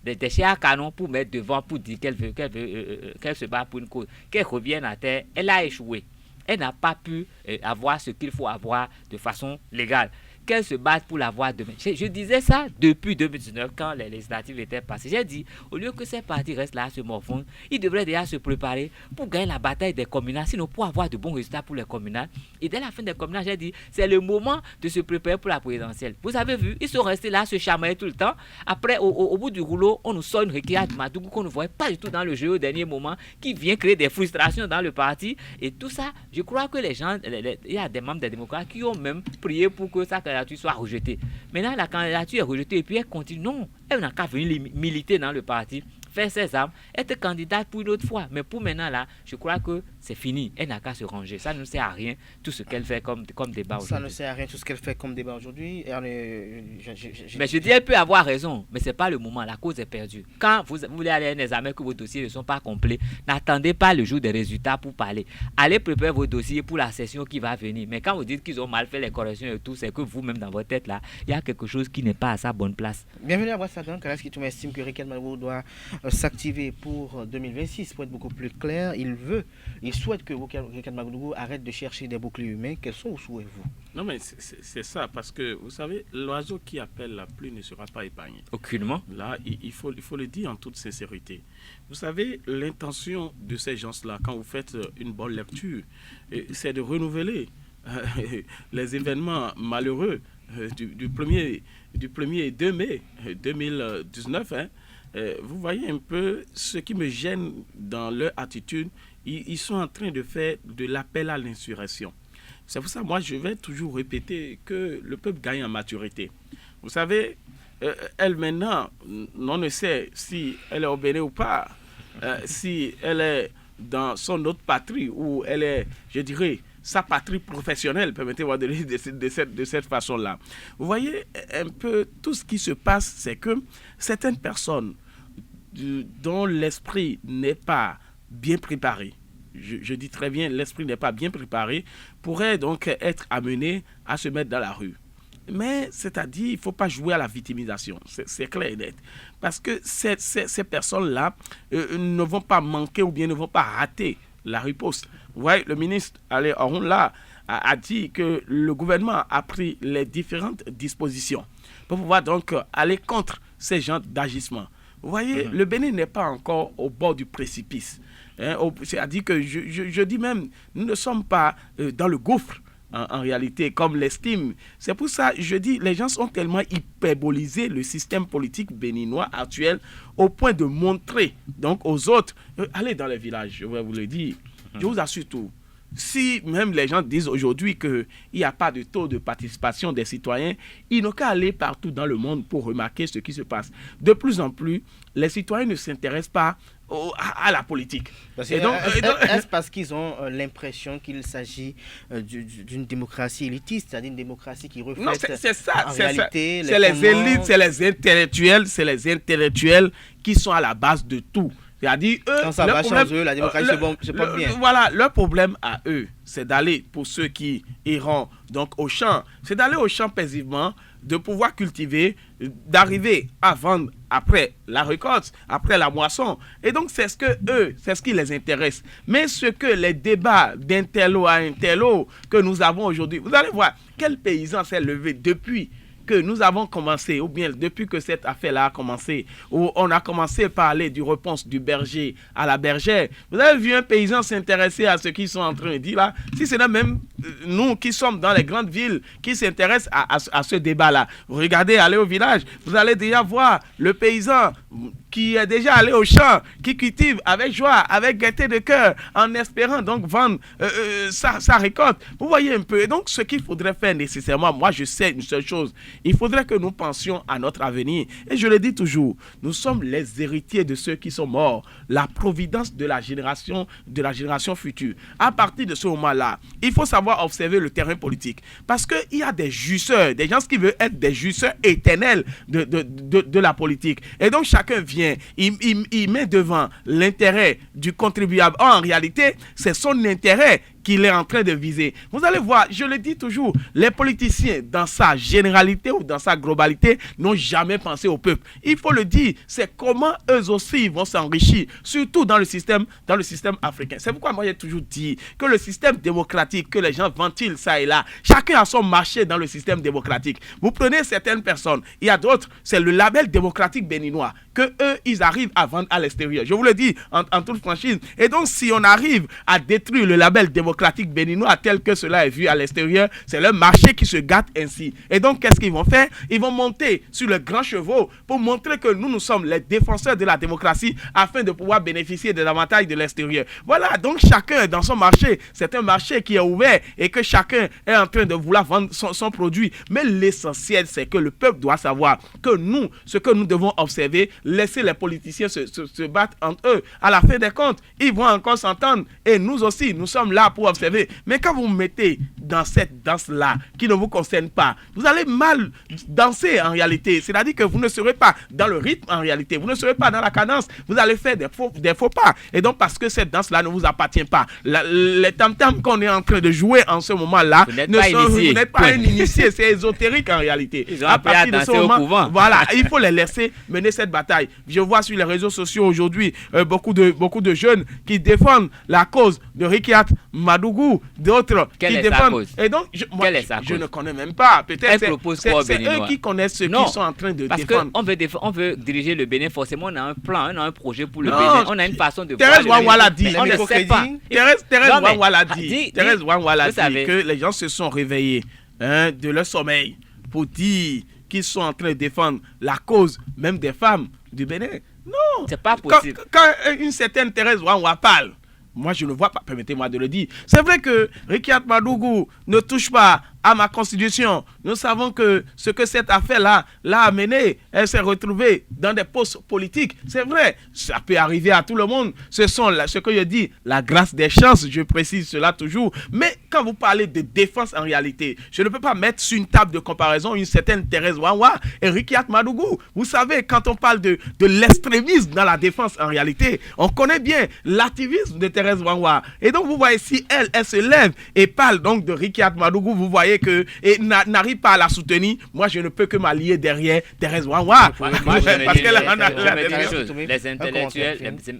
Des chairs à canon pour mettre devant, pour dire qu'elle se bat pour une cause, qu'elle revienne à terre. Elle a échoué. Elle n'a pas pu avoir ce qu'il faut avoir de façon légale. Qu'elle se batte pour l'avoir demain. Je disais ça depuis 2019 quand les législatives étaient passées. J'ai dit, au lieu que ces partis restent là à se morfondre, ils devraient déjà se préparer pour gagner la bataille des communales, sinon pour avoir de bons résultats pour les communales. Et dès la fin des communales, j'ai dit, c'est le moment de se préparer pour la présidentielle. Vous avez vu, ils sont restés là à se chamailler tout le temps. Après, au bout du rouleau, on nous sort une Rikiat Madougou qu'on ne voyait pas du tout dans le jeu au dernier moment, qui vient créer des frustrations dans le parti. Et tout ça, je crois que les gens, il y a des membres des démocrates qui ont même prié pour que ça soit rejetée. Maintenant, la candidature est rejetée et puis elle continue. Non, elle n'a qu'à venir militer dans le parti, faire ses armes, être candidate pour une autre fois. Mais pour maintenant, là, je crois que c'est fini. Elle n'a qu'à se ranger. Ça ne sert à rien tout ce qu'elle fait comme débat aujourd'hui. Ça ne sert à rien tout ce qu'elle fait comme débat aujourd'hui. Mais je dis, elle peut avoir raison, mais ce n'est pas le moment. La cause est perdue. Quand vous voulez aller à un examen que vos dossiers ne sont pas complets, n'attendez pas le jour des résultats pour parler. Allez préparer vos dossiers pour la session qui va venir. Mais quand vous dites qu'ils ont mal fait les corrections et tout, c'est que vous-même dans votre tête, là, il y a quelque chose qui n'est pas à sa bonne place. Bienvenue à Wassagan. Kalaski Touma estime que Riquet Magougou doit s'activer pour 2026 pour être beaucoup plus clair. Il souhaite que Riquet Magougou arrête de chercher des boucliers humains. Quels sont vos souhaits, vous? Non, mais c'est ça, parce que vous savez, l'oiseau qui appelle la pluie ne sera pas épargné. Aucunement. Là, il faut le dire en toute sincérité. Vous savez, l'intention de ces gens-là, quand vous faites une bonne lecture, c'est de renouveler les événements malheureux du 1er 2 mai 2019. Vous voyez un peu ce qui me gêne dans leur attitude. Ils sont en train de faire de l'appel à l'insurrection. C'est pour ça, moi, je vais toujours répéter que le peuple gagne en maturité. Vous savez, elle maintenant, on ne sait si elle est au Bénin ou pas, si elle est dans son autre patrie ou elle est, je dirais, sa patrie professionnelle, permettez-moi de le dire de cette façon-là. Vous voyez un peu tout ce qui se passe, c'est que certaines personnes dont l'esprit n'est pas bien préparé, je dis très bien, l'esprit n'est pas bien préparé, pourraient donc être amenés à se mettre dans la rue. Mais c'est-à-dire, il ne faut pas jouer à la victimisation, c'est clair et net. Parce que ces personnes-là ne vont pas manquer ou bien ne vont pas rater la riposte. Vous voyez, le ministre Alain Orun a dit que le gouvernement a pris les différentes dispositions pour pouvoir donc aller contre ces genres d'agissement. Vous voyez, le Bénin n'est pas encore au bord du précipice. C'est-à-dire que je dis même, nous ne sommes pas dans le gouffre, en réalité, comme l'estime. C'est pour ça que je dis, les gens ont tellement hyperbolisé le système politique béninois actuel au point de montrer donc aux autres, allez dans les villages, je vais vous le dire, je vous assure tout. Si même les gens disent aujourd'hui qu'il n'y a pas de taux de participation des citoyens, ils n'ont qu'à aller partout dans le monde pour remarquer ce qui se passe. De plus en plus, les citoyens ne s'intéressent pas à la politique. Est-ce parce qu'ils ont l'impression qu'il s'agit d'une démocratie élitiste, c'est-à-dire une démocratie qui reflète en réalité c'est les élites, c'est les intellectuels qui sont à la base de tout. C'est-à-dire, quand ça va chez eux, la démocratie se porte bien. Voilà, leur problème à eux, c'est d'aller, pour ceux qui iront donc au champ, c'est d'aller au champ paisiblement, de pouvoir cultiver, d'arriver à vendre après la récolte, après la moisson. Et donc, c'est ce qui les intéresse. Mais ce que les débats d'intello à intello que nous avons aujourd'hui, vous allez voir, quel paysan s'est levé depuis que nous avons commencé, ou bien depuis que cette affaire-là a commencé, où on a commencé à parler du réponse du berger à la bergère, vous avez vu un paysan s'intéresser à ce qu'ils sont en train de dire là? Si c'est même nous qui sommes dans les grandes villes qui s'intéressent à ce débat-là, regardez, allez au village, vous allez déjà voir le paysan qui est déjà allé au champ, qui cultive avec joie, avec gaieté de cœur, en espérant donc vendre sa récolte. Vous voyez un peu. Et donc, ce qu'il faudrait faire nécessairement, moi je sais une seule chose, il faudrait que nous pensions à notre avenir. Et je le dis toujours, nous sommes les héritiers de ceux qui sont morts, la providence de la génération future. À partir de ce moment-là, il faut savoir observer le terrain politique. Parce qu'il y a des jouisseurs, des gens qui veulent être des jouisseurs éternels de la politique. Et donc, chacun vient, il met devant l'intérêt du contribuable. En réalité, c'est son intérêt qu'il est en train de viser. Vous allez voir, je le dis toujours, les politiciens, dans sa généralité ou dans sa globalité, n'ont jamais pensé au peuple. Il faut le dire, c'est comment eux aussi vont s'enrichir, surtout dans le système africain. C'est pourquoi moi j'ai toujours dit que le système démocratique, que les gens ventilent ça et là, chacun a son marché dans le système démocratique. Vous prenez certaines personnes, il y a d'autres, c'est le label démocratique béninois, que eux, ils arrivent à vendre à l'extérieur. Je vous le dis en toute franchise. Et donc, si on arrive à détruire le label démocratique démocratique béninois tel que cela est vu à l'extérieur, c'est le marché qui se gâte ainsi. Et donc, qu'est-ce qu'ils vont faire? Ils vont monter sur le grand chevaux pour montrer que nous sommes les défenseurs de la démocratie afin de pouvoir bénéficier des avantages de l'extérieur. Voilà, donc chacun dans son marché, c'est un marché qui est ouvert et que chacun est en train de vouloir vendre son produit. Mais l'essentiel, c'est que le peuple doit savoir que nous, ce que nous devons observer, laisser les politiciens se battre entre eux. À la fin des comptes, ils vont encore s'entendre et nous aussi, nous sommes là pour observer. Mais quand vous mettez dans cette danse-là qui ne vous concerne pas, vous allez mal danser en réalité. C'est-à-dire que vous ne serez pas dans le rythme en réalité, vous ne serez pas dans la cadence, vous allez faire des faux pas. Et donc parce que cette danse-là ne vous appartient pas, les tam-tams qu'on est en train de jouer en ce moment-là, vous n'êtes pas un initié, c'est ésotérique en réalité. Ils ont appris à danser au couvent. Voilà, il faut les laisser mener cette bataille. Je vois sur les réseaux sociaux aujourd'hui beaucoup de jeunes qui défendent la cause de Rikiat Madougou, d'autres qui défendent. Et donc, je ne connais même pas. Peut-être c'est eux qui connaissent ceux qui sont en train de défendre. Parce qu'on veut diriger le Bénin, forcément on a un plan, on a un projet pour le Bénin, on a une façon de Thérèse Ouaoua l'a dit. On ne sait pas. Thérèse Ouaoua l'a dit. Thérèse Ouaoua l'a dit que les gens se sont réveillés de leur sommeil pour dire qu'ils sont en train de défendre la cause même des femmes du Bénin. Non. C'est pas possible. Quand une certaine Thérèse Ouaoua parle, moi je ne vois pas, permettez-moi de le dire. C'est vrai que Rikiat Madougou ne touche pas à ma constitution. Nous savons que ce que cette affaire-là l'a amené, elle s'est retrouvée dans des postes politiques. C'est vrai, ça peut arriver à tout le monde. Ce sont, ce que je dis, la grâce des chances, je précise cela toujours. Mais quand vous parlez de défense en réalité, je ne peux pas mettre sur une table de comparaison une certaine Thérèse Ouaoua et Rikiat Madougou. Vous savez, quand on parle de l'extrémisme dans la défense en réalité, on connaît bien l'activisme de Thérèse Ouaoua. Et donc vous voyez, si elle se lève et parle donc de Rikiat Madougou, vous voyez que et n'arrive pas à la soutenir, moi je ne peux que m'allier derrière Thérèse Ouaoua.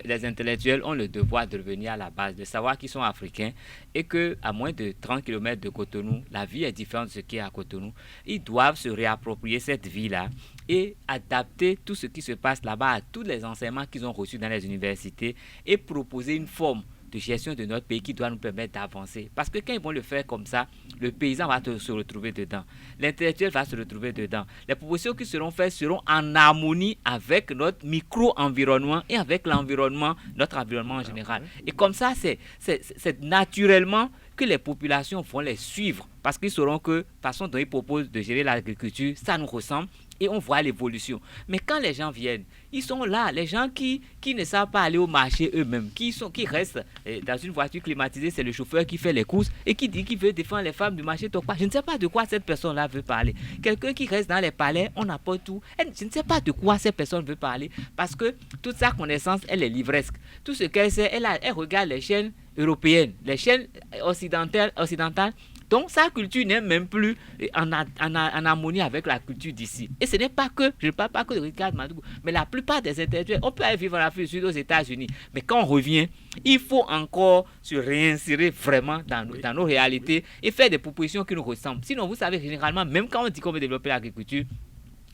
Les intellectuels ont le devoir de revenir à la base, de savoir qu'ils sont africains et qu'à moins de 30 km de Cotonou, la vie est différente de ce qui est à Cotonou. Ils doivent se réapproprier cette vie-là et adapter tout ce qui se passe là-bas à tous les enseignements qu'ils ont reçus dans les universités et proposer une forme de gestion de notre pays qui doit nous permettre d'avancer. Parce que quand ils vont le faire comme ça, le paysan va se retrouver dedans. L'intellectuel va se retrouver dedans. Les propositions qui seront faites seront en harmonie avec notre micro-environnement et avec l'environnement, notre environnement en général. Et comme ça, c'est naturellement que les populations vont les suivre parce qu'ils sauront que la façon dont ils proposent de gérer l'agriculture, ça nous ressemble et on voit l'évolution. Mais quand les gens viennent, ils sont là, les gens qui ne savent pas aller au marché eux-mêmes, qui restent dans une voiture climatisée, c'est le chauffeur qui fait les courses et qui dit qu'il veut défendre les femmes du marché Tokpa. Je ne sais pas de quoi cette personne-là veut parler. Quelqu'un qui reste dans les palais, on apporte tout. Je ne sais pas de quoi cette personne veut parler parce que toute sa connaissance, elle est livresque. Tout ce qu'elle sait, elle regarde les chaînes européennes, les chaînes occidentales. Donc sa culture n'est même plus en harmonie avec la culture d'ici. Et ce n'est pas que, je ne parle pas que de Rikiat Madougou, mais la plupart des intellectuels, on peut aller vivre en Afrique du Sud, aux États-Unis. Mais quand on revient, il faut encore se réinsérer vraiment dans nos réalités et faire des propositions qui nous ressemblent. Sinon, vous savez, généralement, même quand on dit qu'on veut développer l'agriculture,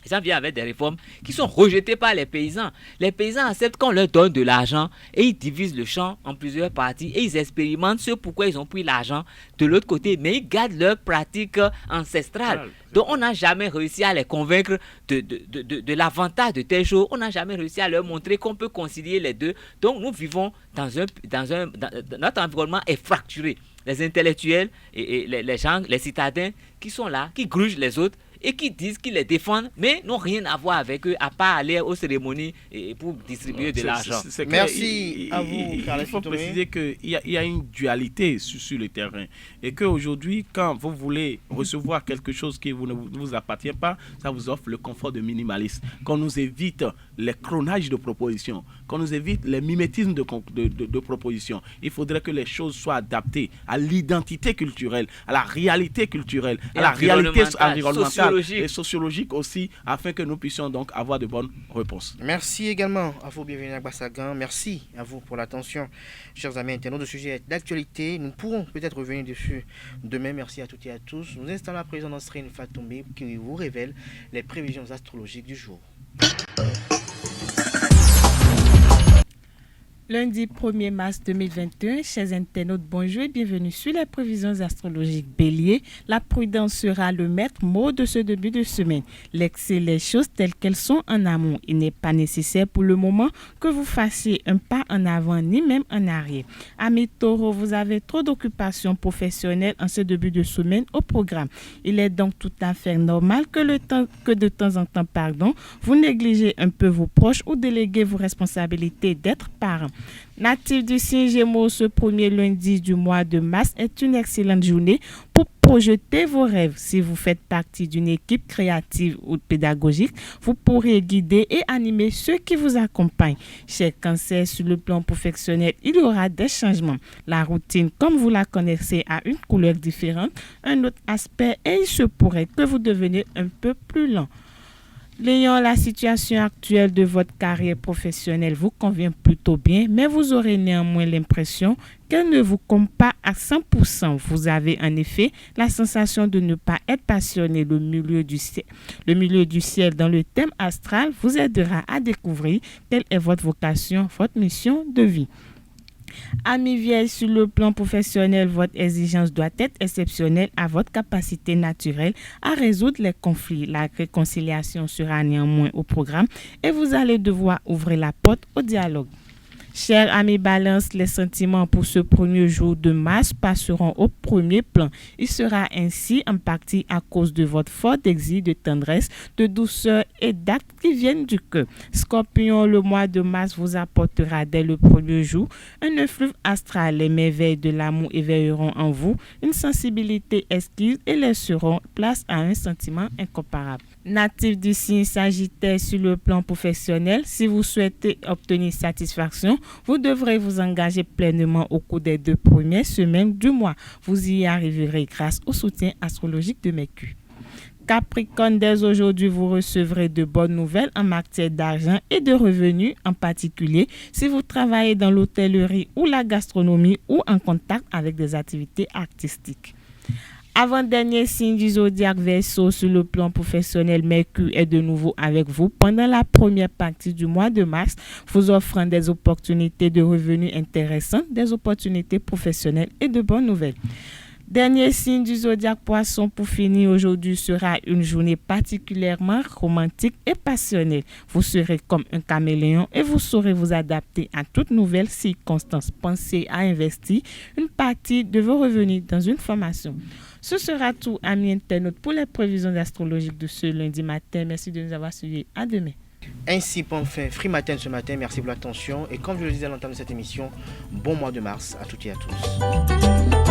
les gens viennent avec des réformes qui sont rejetées par les paysans. Les paysans acceptent qu'on leur donne de l'argent et ils divisent le champ en plusieurs parties et ils expérimentent ce pourquoi ils ont pris l'argent de l'autre côté, mais ils gardent leurs pratiques ancestrales. Donc on n'a jamais réussi à les convaincre de l'avantage de telle chose. On n'a jamais réussi à leur montrer qu'on peut concilier les deux. Donc nous vivons notre environnement est fracturé. Les intellectuels et les gens, les citadins qui sont là, qui grugent les autres, et qui disent qu'ils les défendent, mais n'ont rien à voir avec eux, à part aller aux cérémonies et pour distribuer de l'argent. Merci à vous. Il faut préciser qu'il y a une dualité sur le terrain. Et qu'aujourd'hui, quand vous voulez recevoir quelque chose qui ne vous appartient pas, ça vous offre le confort de minimalisme. Qu'on nous évite les clonages de propositions, qu'on nous évite les mimétismes de propositions. Il faudrait que les choses soient adaptées à l'identité culturelle, à la réalité culturelle, à la réalité environnementale et sociologique aussi, afin que nous puissions donc avoir de bonnes réponses. Merci également à vous, bienvenue à Bassagan. Merci à vous pour l'attention, chers amis internautes. De sujet d'actualité, nous pourrons peut-être revenir dessus demain. Merci à toutes et à tous. Nous installons à présent notre Srine Fatoumbe qui vous révèle les prévisions astrologiques du jour. Lundi 1er mars 2021, chers internautes, bonjour et bienvenue sur les prévisions astrologiques Bélier. La prudence sera le maître mot de ce début de semaine. Laissez les choses telles qu'elles sont en amont. Il n'est pas nécessaire pour le moment que vous fassiez un pas en avant ni même en arrière. Amis Taureau, vous avez trop d'occupations professionnelles en ce début de semaine au programme. Il est donc tout à fait normal que de temps en temps, vous négligez un peu vos proches ou déléguez vos responsabilités d'être parent. Natif du signe Gémeaux, ce premier lundi du mois de mars est une excellente journée pour projeter vos rêves. Si vous faites partie d'une équipe créative ou pédagogique, vous pourrez guider et animer ceux qui vous accompagnent. Chez Cancer, sur le plan professionnel, il y aura des changements. La routine, comme vous la connaissez, a une couleur différente, un autre aspect et il se pourrait que vous deveniez un peu plus lent. Lion, la situation actuelle de votre carrière professionnelle vous convient plutôt bien, mais vous aurez néanmoins l'impression qu'elle ne vous compte pas à 100%. Vous avez en effet la sensation de ne pas être passionné. Le milieu du ciel dans le thème astral vous aidera à découvrir quelle est votre vocation, votre mission de vie. Amis Vierge, sur le plan professionnel, votre exigence doit être exceptionnelle à votre capacité naturelle à résoudre les conflits. La réconciliation sera néanmoins au programme et vous allez devoir ouvrir la porte au dialogue. Chers amis Balance, les sentiments pour ce premier jour de mars passeront au premier plan. Il sera ainsi en partie à cause de votre fort désir de tendresse, de douceur et d'actes qui viennent du cœur. Scorpion, le mois de mars vous apportera dès le premier jour un effluve astral. Les merveilles de l'amour éveilleront en vous une sensibilité exquise et laisseront place à un sentiment incomparable. Natif du signe Sagittaire, sur le plan professionnel, si vous souhaitez obtenir satisfaction, vous devrez vous engager pleinement au cours des 2 premières semaines du mois. Vous y arriverez grâce au soutien astrologique de Mercure. Capricorne, dès aujourd'hui, vous recevrez de bonnes nouvelles en matière d'argent et de revenus, en particulier si vous travaillez dans l'hôtellerie ou la gastronomie ou en contact avec des activités artistiques. Avant-dernier signe du zodiaque Verseau, sur le plan professionnel, Mercure est de nouveau avec vous pendant la première partie du mois de mars, vous offrant des opportunités de revenus intéressantes, des opportunités professionnelles et de bonnes nouvelles. Dernier signe du zodiaque Poisson, pour finir, aujourd'hui sera une journée particulièrement romantique et passionnelle. Vous serez comme un caméléon et vous saurez vous adapter à toute nouvelle circonstance. Pensez à investir une partie de vos revenus dans une formation. Ce sera tout, amis internautes, pour les prévisions astrologiques de ce lundi matin. Merci de nous avoir suivis. À demain. Ainsi prend fin Free Matin ce matin. Merci pour l'attention. Et comme je le disais à l'entame de cette émission, bon mois de mars à toutes et à tous.